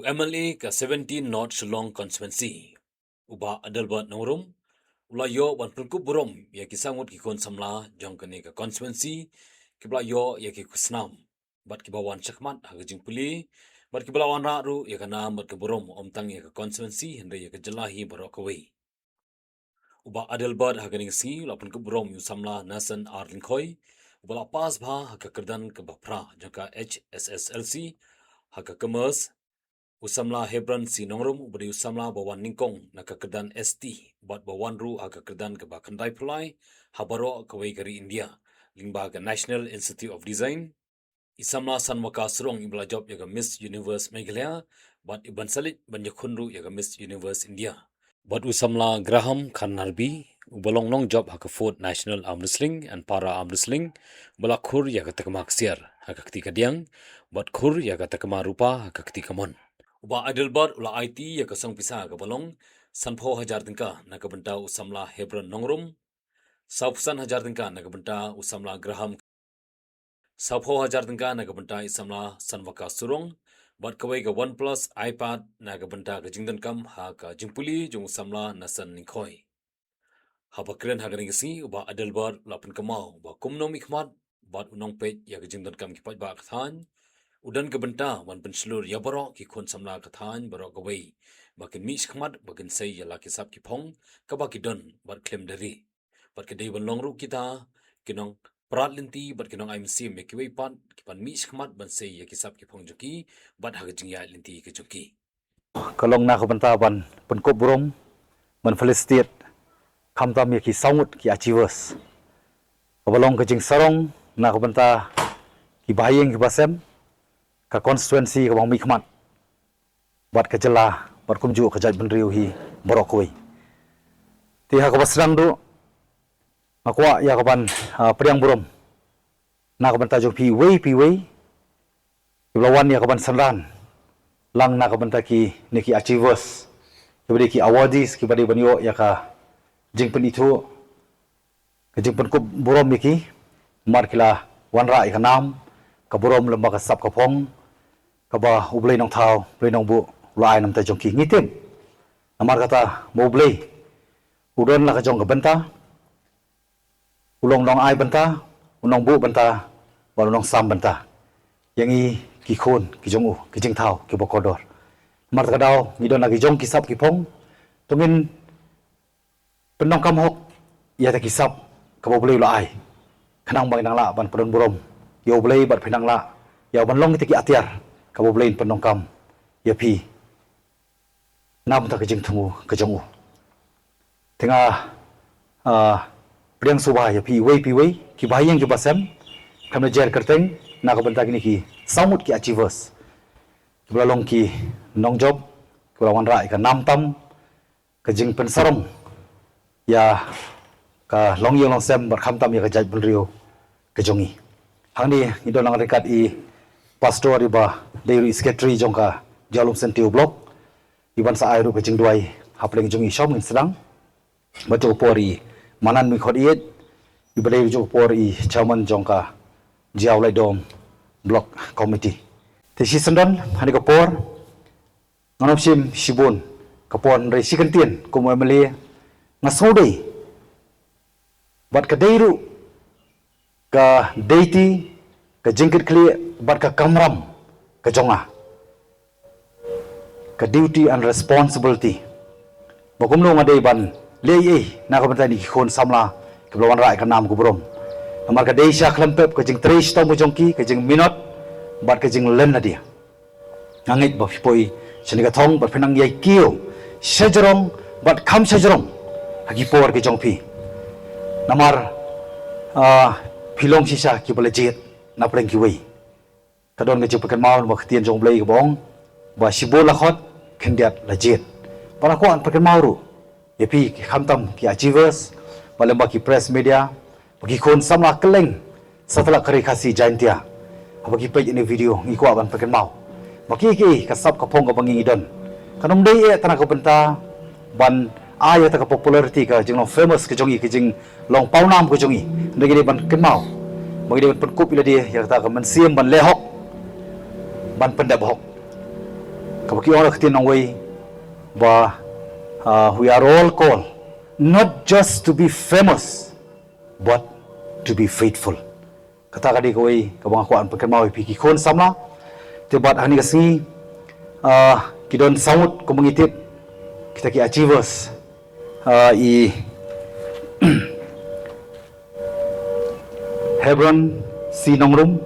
MLA ka 17 North Shillong constituency uba Adelbert Nongrum ula yo wan Pynkupburom ya kisangut ki kon Samla jong kene ka constituency kibla yo ya ki kusnam bat ki bawan chakmat ha jing puli bat ki balawan ra ru ya kana bat ki burom omtang ya ka constituency hende ya ka Jylla hi barok away uba Adelbert ha kene si la Pynkupburom yu Samla nasan arlinkoi uba pas bha ha ka kerdan ka bapra jong ka HSSLC ha ka commerce Usamla Hebron si Nongrum beri usamla bawan ningkong nakakedan ST bat bawan ru akakedan ke bakandai pulai habaro kawai kari India lingba ke National Institute of Design isamla sanwaka surong ibla job yaga Miss Universe Meghalaya bat iban salit banyakun ru yaga Miss Universe India bat usamla Graham Kanarbi ubalong long job hakafut National Arm Wrestling and Para Arm Wrestling balakur yaga takmak siar hakakti kadiang bat kur yaga takma rupa hakakti kamon uba Adelbert ula IT ya kasang Pisa ka balong sanpho hajar tingka nakabenta usamla Hebron Nongrum sausan hajar tingka nakabenta usamla Graham saupho hajar tingka nakabenta isamla sanwaka surong bat kawai ka OnePlus iPad nakabenta ka jingdan kam ha ka jingpuli jung usamla nasan ningkhoi habakren hagaring si uba Adelbert lapun kamau ba kumnom ikmat bat unong pej ya ka jingdan kam kipat ba kathan udan kebenta wan penselur ya barok ki kon Samla kathan barok gawai bakin mi khmat bakin sei ya laki sap ki phong ka baki don bar klem dari bar ke dei ban long ru kita kinong prat linti bar kinong IMC me ki wei pat ki pan mi khmat ban sei ya ki sap ki phong joki bat ha jing ya linti ki joki kalong na kebenta ban Pynkupburom ban Palestin kam tam ya ki saungut ki achievers abalong ke jing sarong na kebenta ki bahayeng ki basem ka constituency ka bang mikmat bat ka Jylla bat kumju ka jaj benriu hi borokoi ti ha ka basrang do akwa ya ka ban Pynkupburom na ka banta jo pi wei lawan ya ka ban sanlan lang na ka banta ki niki achievers ki bade ki awardees ki bade banyo ya ka jingpen itu ka jingpen Pynkupburom ki mar kila Wanrah ka nam ka burom lamba ka sap ka phong kaba ublay nong tao, ublay nong bu, ulay nam ta jong ki ngitim. Namar kata mo ublay, udon la ka jong ka benta, ulong nong ay benta, unong bu benta, walong sam benta. Yang i ki khon, ki jong u, ki jing tao, ki bokodor. Namar ka daw, ngidon la ki jong ki sap ki pong, tungin penong kam hok, iya ta ki sap, kaba ublay ulay. Kanang bang nang la ban Pynkupburom, ya ublay bat pinang la, ya ban long ki atiar. Kamu belain penongkam ya pi nam tak kejeng temu kejengu tengah priang subah ya pi wei ki bahayang ki basam kami jar kerteng nak bentak ini ki samut ki achievers belalong ki nong job kulawan rai ka nam tam kejeng pensarong ya ka long yang long sem berkham tam ya kejaj benrio kejongi hang ni idon lang rekat i pastor iba dari sekretari jongka jalum sentiu blok iban sa airu ke jingduai hapleng jongi shom in sedang bajo pori manan mi khodiet iba dari jo pori chairman jongka jiaulai dom blok committee tesi sendan hani ka por nganop sim sibun ka pon rei sikentien ko mo mele ngasodei bat ka deiru ka deiti ka jingkit kli bat ka kamram ka jonga ka duty and responsibility bokum lo ngadei ban lei na ka bantani khon Samla ka blawan rai ka nam Pynkupburom amar ka dei sha klampep ka jing trish to mo jongki ka jing minot bat ka jing len na dia ngangit ba poi chani ka thong bat phenang yai kio sejrong bat kham sejrong hagi por ka jongpi namar philong sisa ki balajet na preng ki wei kadon ngejep kan mau ba khtian jong blai ka bong ba sibol la khot khendiat la jet para ko an pakan mau ru epi khamtam ki achievers balamba ki press media bagi khon Samla keleng setelah kari khasi jantia bagi page ini video ngi ko ban pakan mau bagi ki kasap ka phong ka bangi idon kanom dei tanah ka benta ban aya ta ka popularity ka jing long famous ka jongi ki jing long paunam ka jongi ndegi ban ken mau bagi dia Pynkupburom ila dia ya ta ka man siem ban lehok ban pendap hok Kabaki orang ketin nongway bah we are all called not just to be famous but to be faithful. Kata kadi kawai kabang akuan perkemau piki kon samla tebat hani kasi kidon saut ko mengitip kita ki achievers i Hebron si Nongrum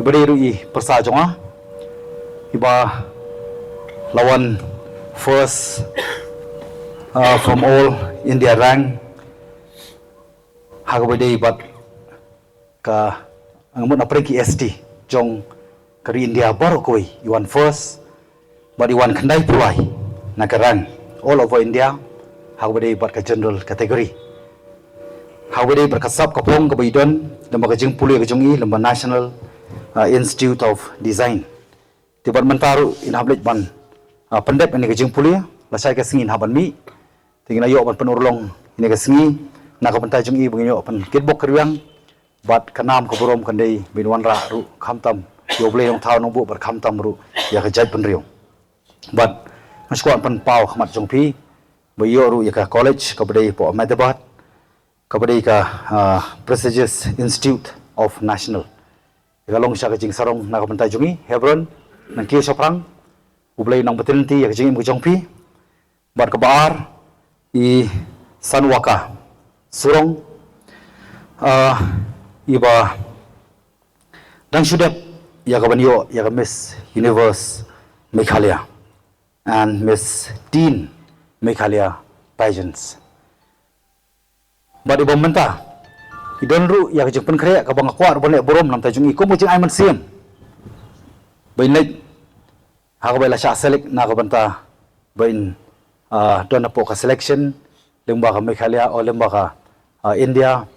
ibadiru i persajonga iba lawan first from all India rank hagabade bat ka angamon na preki ST jong kari India baru koi iwan first but iwan kandai pulai nakarang all over India hagabade bat ka general category hagabade berkasap kapong kabaidon lembaga jing puli ka jong i lembaga National Institute of Design tibat mentaru inhablet ban pendep ini ka jing puli lasai ka singin haban mi tingin ayo ban penurlong ini ka singi nakabentai jong i bangyo pan kitbok kriwang bat kanam Pynkupburom kandai bin Wanrah ru khamtam yoble yong thau nongbu bar khamtam ru ya ka jai penriong bat maskuan pan pau khmat jong pi bayo ru ya ka college kabadai po Adelbert kabadai ka prestigious Institute of National ya long sha ka jing sarong nakabentai jong i Hebron nang ki soprang ublai nang betilenti ya ka jing jong pi bat kabar i Sanwaka surong iba dan sudah ya kabanyo ya Miss Universe Meghalaya and Miss Teen Meghalaya pageants. But iba menta idon ru ya kejempen kre kabang akwar boleh borom nam tajung ikum mucing aiman siam. Bain lek hakabai lasha select na kabanta bain don apo ka selection lembaga Meghalaya o lembaga India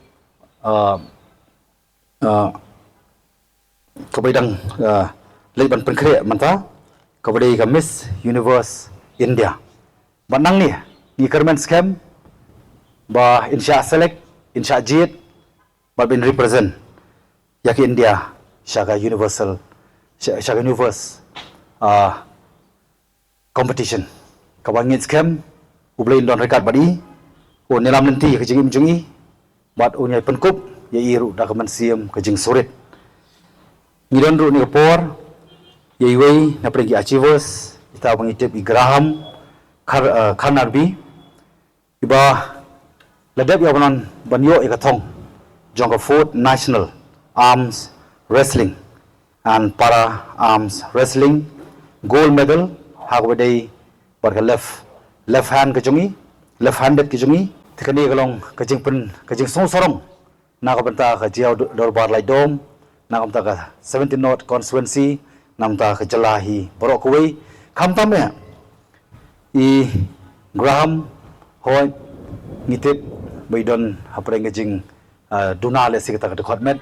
kabaidang leiban penkre manta kabadai ka Miss Universe India banang ni kermen scam ba insya select insya jit ba bin represent yak India syaka universal syaka universe competition kabangit scam ublain don rekat badi o nelam nanti ka jingim jungi bat unyai penkup ya iru da kaman siam ka jing surit ngidon ru ni kapor ya iwei na pergi achievers kita mengitip i Graham Karnarbi iba ladap ya banan banyo i kathong jong ka fourth national arms wrestling and para arms wrestling gold medal hagwadai barka left hand ka jungi left handed ka jungi tikani kalong kajing pen kajing song sorong na kabanta ka jiaw dorbar lai dom na kamta ka 17 North constituency namta ka Jylla hi borok kuwi khamtam me i Graham hoi ngitip baidon hapreng kajing duna le sikata ka dekhotmet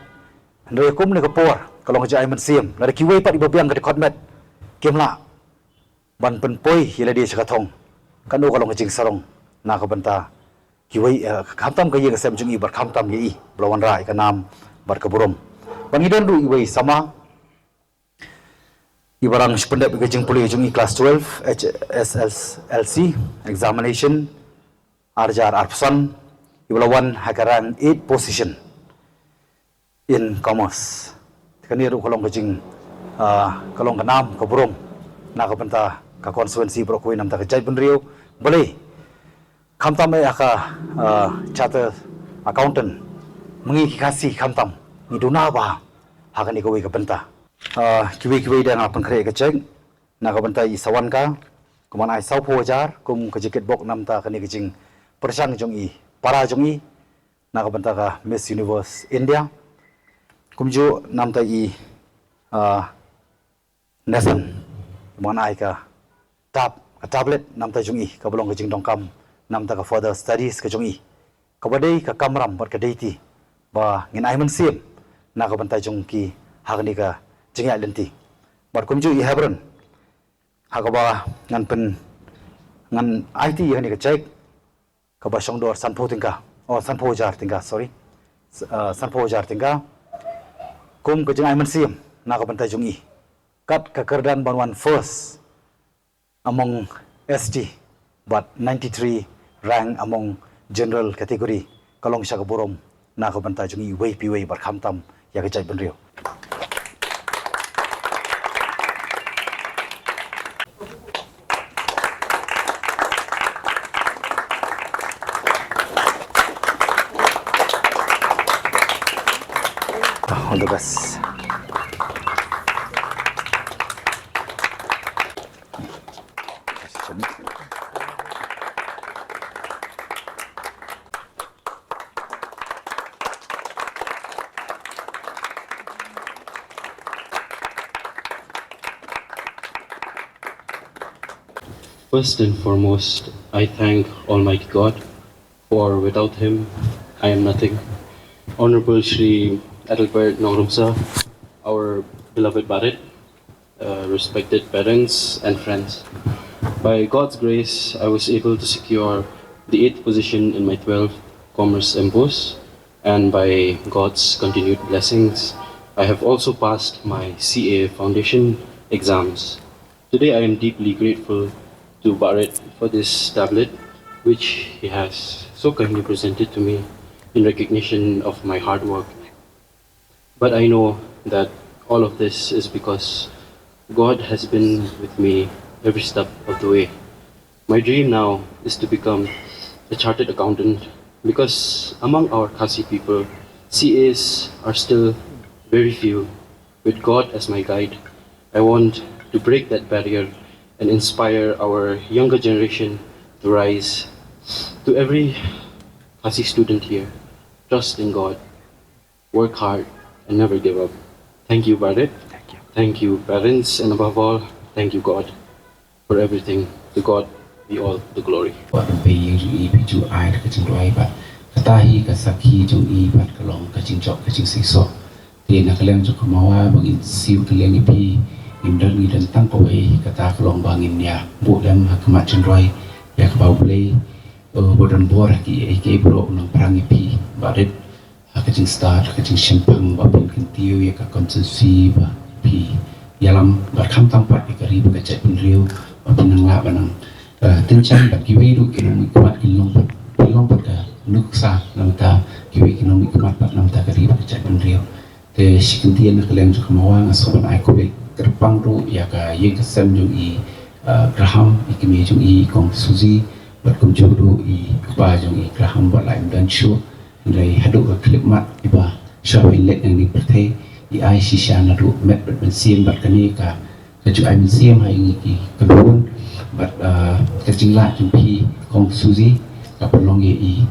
ndoi kum ni kapor kalong ka jai man siam la kiwi pat ibabiang ka dekhotmet kimla ban pen poi hiladi sakathong kanu kalong kajing sarong na kabanta kiwai khamtam ka yega sem jungi bar khamtam ye i Wanrah ka nam Pynkupburom bangidon ru iwai sama ibarang sependap ka jing puli jungi class 12 HSLC examination arjar arpsan iblawan hakaran 8 position in commerce kani ru kolong ka jing kalong ka nam Pynkupburom na ka banta ka constituency brokoi nam ta ka jai benrio boleh khamtam aka charter accountant mengi kasih khamtam ni duna ba hakani ko ka benta kiwi dan apan kre ka cek na ka benta i sawan ka kuman ai sau pojar kum ka jiket bok nam ta kani kijing persang jong i para jong i na ka benta ka Miss Universe India kum jo nam ta i nasan kuman ai ka tablet nam ta jong i ka bolong ka jing dongkam nam ta ka further studies ka jong i ka badai ka kamram bar ka deiti ba ngin ai man sim na ka bantai jong ki hakni ka jingya lenti bar kum ju i Hebron hakaba ngan IT yani ka check ka ba songdor sanpho jar tingka sorry sanpho jar tingka kum ka jing ai man sim na ka bantai jong i kat ka kerdan banwan first among ST, but 93 rank among general category. Kalong Pynkupburom na ko banta jungi way piway barkham tam ya ka chai benrio. All the best. First and foremost, I thank Almighty God, for without Him, I am nothing. Honorable Shri Adelbert Nongrum sir, our beloved Barit, respected parents and friends. By God's grace, I was able to secure the 8th position in my 12th Commerce MPOS, and by God's continued blessings, I have also passed my CA Foundation exams. Today I am deeply grateful to Barit for this tablet, which he has so kindly presented to me in recognition of my hard work. But I know that all of this is because God has been with me every step of the way. My dream now is to become a chartered accountant, because among our Khasi people, CAs are still very few. With God as my guide, I want to break that barrier and inspire our younger generation to rise. To every Khasi student here, trust in God, work hard, and never give up. Thank you, Barit. Thank you. Thank you, parents, and above all, thank you, God, for everything. To God be all the glory. Katahi kasaki jong I bat kalong kacing jok kacing siso. Dia nak kalian jok kemawa bangin siu kalian ipi imdan ngidan tang kowe kata kalong bangin ya bu dam hakemat cendroi ya kebau play bodan bor ki bro nang perang ipi barit kacing star kacing sempang babin kentiu ya ka konsumsi ba pi yalam barkham tampat ikari bagacai penriu babin nang la banang tencan bat kiwe du kinong ikumat kilong pada nuksa namta kiwi kinomi kemat namta kari bercak benrio te sikentian kalian juga mawang asoban aikobek terpang ru ya ka yeng kesem jung I graham ikimi jung I kong suzi berkum jodoh I kepa jung I graham buat lain dan show nilai haduk ke klipmat iba syawai lek yang dipertai I ai sisya nadu met berbensin berkani ka keju ai bensin hai ngi kelun bat kecinglah jumpi kong suzi kapelong I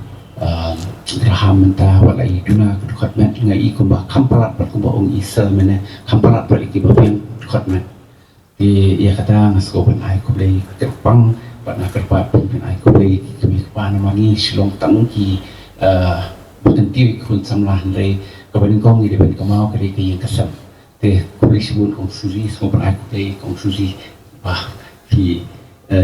Graham mentah walai duna dekat met ngai kumba kampalat berkumba ong isa mene kampalat beriki babian dekat met di ia kata ngaskoban ai kublei terpang pada kerpa pun ai kublei kami kepan mangi silong tangki bukan tiwi kun samlah ndai kaban kong di ben kamau kari ke yang kesam te kublei sibun kong suzi semua ai kublei kong suzi wah di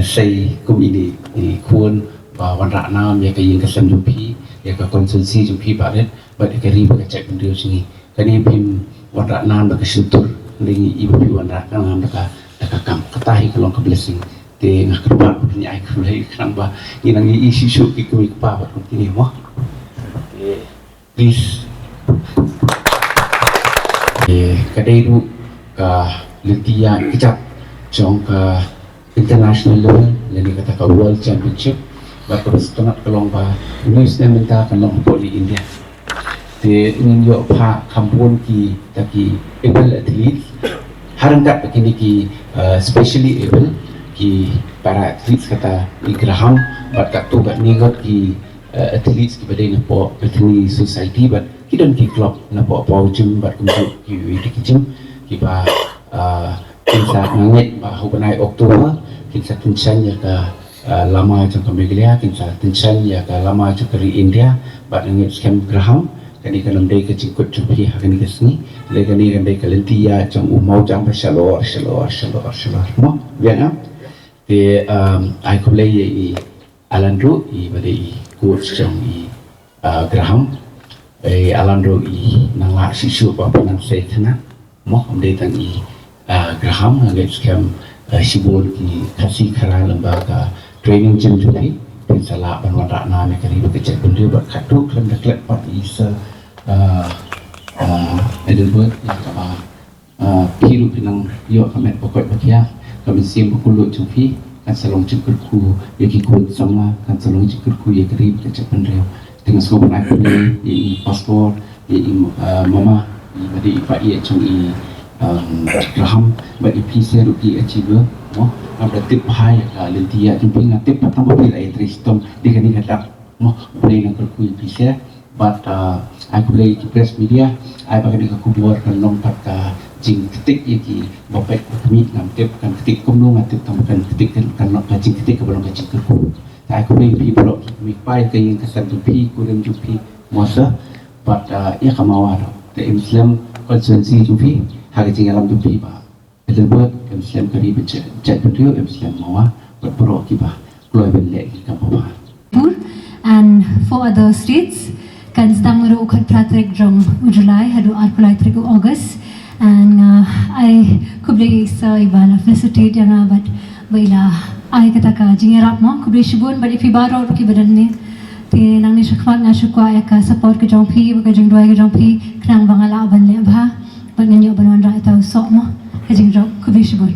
sei kum ini kun Wanrah nam ya kayin kesem jumpi ya ka konsumsi jumpi baret bat kari bagacai pendio sini kani pim Wanrah nam baka syutur lingi ibu pi Wanrah nam baka kam katahi kalong ke blessing te ngah kerbat punya ai kulai kan ba inang isi syuk ikut pa bat kontini mo please kadai du ka lentia kecap jong ka international level lagi kata ka world championship terus tengah kelong ba Indonesia minta kelong poli India te ingin yo pa kampun ki taki able athlete harangkat begini ki specially able ki para athlete kata I Graham bat kat tu kat ningot ki athlete ki badai na po betini society bat kidon ki club na po gym bat kumju ki ki gym ki ba kinsa ngit ba hubanai Oktober kinsa tunsan ya ka lama jang kemeglia kinsa tension ya ka lama jang keri India bat ngit scam Graham kani kanam dei ke cikut cupi hakani kesni le kani kan dei kalenti ya jang umau jang pasalo mo biana te ai kuble I Alandro I badai coach jang I Graham Alandro I nang la sisu ba panan sai thana mo am dei tang I Graham ngit scam Shibul ki kasih kara lembaga training jam jupi Salah ban Wanrah na me kari bekerja benda berkatu kelam deklat pat isa Adelbert yang kama piru pinang yo kamet pokok bakia kami sim bukulut jupi kan salong cekurku yaki kun Samla kan salong cekurku ya kari bekerja benda dengan skopan aku ni paspor mama badi ipa ia chung raham bagi Pisa rupi achiever mo ada tip hai lentia jumping tip patang beli air tristom dengan ini kata mo boleh nak berkuih Pisa but aku boleh di press media aku pakai aku buat kan lompat ke jing ketik iki bopek kami ngam tip kan ketik kumno ngatip tambahkan ketik kan nak jing ketik ke belum kacik kerku aku boleh pi blok mi pai ke yang kesan jupi kurang jupi masa but ia kamawar the Muslim konsensi jupi hari jing alam jupi ba Adelbert Muslim kari becek berdua Muslim mawa berperok kibah keluar balik kita bawa and 4 other states kan sedang merukat praktrik jam Julai hadu praktrik August and I kubli sa ibala felicitate yang abat baila I kata ka jingerap mo kubli shibun but if ibaro ki badan ni ti nang ni syakfat na syukwa ya ka support ke jong pi ke jong dua ke jong pi kenang bangala ban le ba ban nyo ban Wanrah atau sok mo ke jing jong kubli shibun